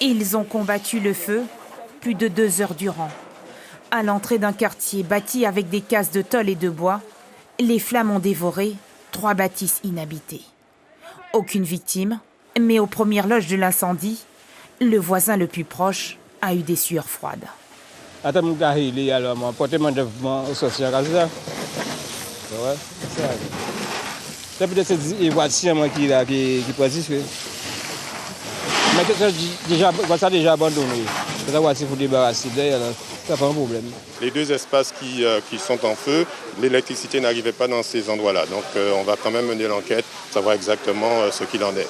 Ils ont combattu le feu plus de 2 heures durant. À l'entrée d'un quartier bâti avec des cases de tôle et de bois, les flammes ont dévoré 3 bâtisses inhabitées. Aucune victime, mais aux premières loges de l'incendie, le voisin le plus proche a eu des sueurs froides. Déjà abandonné. Ça fait un problème. Les 2 espaces qui sont en feu, l'électricité n'arrivait pas dans ces endroits-là. Donc on va quand même mener l'enquête, savoir exactement ce qu'il en est.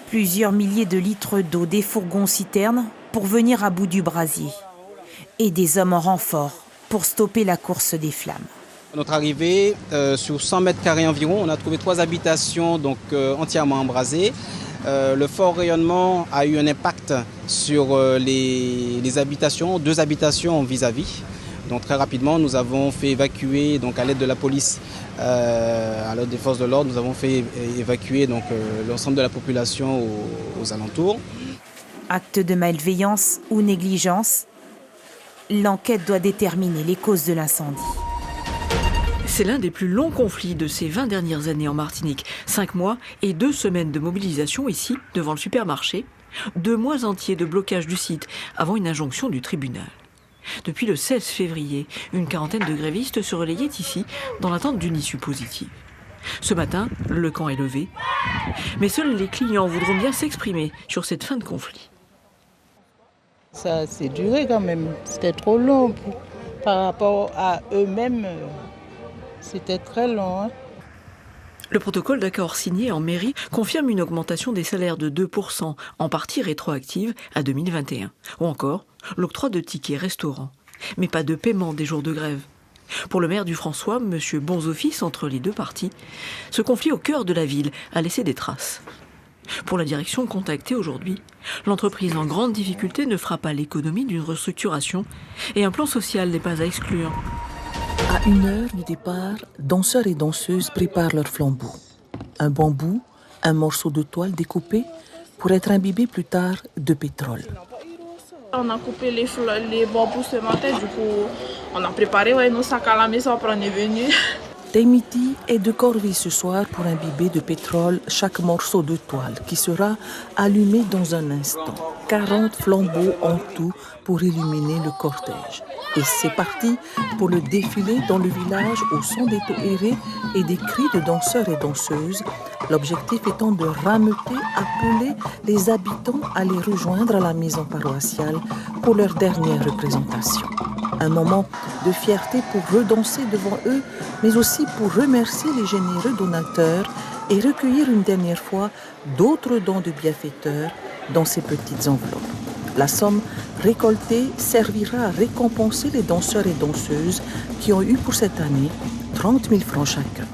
Plusieurs milliers de litres d'eau des fourgons-citernes pour venir à bout du brasier. Et des hommes en renfort pour stopper la course des flammes. À notre arrivée, sur 100 mètres carrés environ, on a trouvé 3 habitations entièrement embrasées. Le fort rayonnement a eu un impact sur les habitations, 2 habitations vis-à-vis. Donc très rapidement, nous avons fait évacuer, donc à l'aide de la police, à l'aide des forces de l'ordre, nous avons fait évacuer l'ensemble de la population aux alentours. Acte de malveillance ou négligence, l'enquête doit déterminer les causes de l'incendie. C'est l'un des plus longs conflits de ces 20 dernières années en Martinique. 5 mois et 2 semaines de mobilisation ici, devant le supermarché. 2 mois entiers de blocage du site avant une injonction du tribunal. Depuis le 16 février, une quarantaine de grévistes se relayaient ici dans l'attente d'une issue positive. Ce matin, le camp est levé. Mais seuls les clients voudront bien s'exprimer sur cette fin de conflit. Ça s'est duré quand même. C'était trop long par rapport à eux-mêmes. C'était très long. Le protocole d'accord signé en mairie confirme une augmentation des salaires de 2%, en partie rétroactive à 2021. Ou encore l'octroi de tickets restaurants, mais pas de paiement des jours de grève. Pour le maire du François, M. Bonzoffice, entre les 2 parties, ce conflit au cœur de la ville a laissé des traces. Pour la direction contactée aujourd'hui, l'entreprise en grande difficulté ne fera pas l'économie d'une restructuration et un plan social n'est pas à exclure. À 1 heure du départ, danseurs et danseuses préparent leur flambeau. Un bambou, un morceau de toile découpé pour être imbibé plus tard de pétrole. On a coupé les bambous ce matin, du coup on a préparé nos sacs à la maison, après on est venu. Taimiti est de corvée ce soir pour imbiber de pétrole chaque morceau de toile qui sera allumé dans un instant. 40 flambeaux en tout pour illuminer le cortège. Et c'est parti pour le défilé dans le village au son des tohérés et des cris de danseurs et danseuses. L'objectif étant de rameuter, appeler les habitants à les rejoindre à la maison paroissiale pour leur dernière représentation. Un moment de fierté pour redanser devant eux, mais aussi pour remercier les généreux donateurs et recueillir une dernière fois d'autres dons de bienfaiteurs dans ces petites enveloppes. La somme récoltée servira à récompenser les danseurs et danseuses qui ont eu pour cette année 30 000 francs chacun.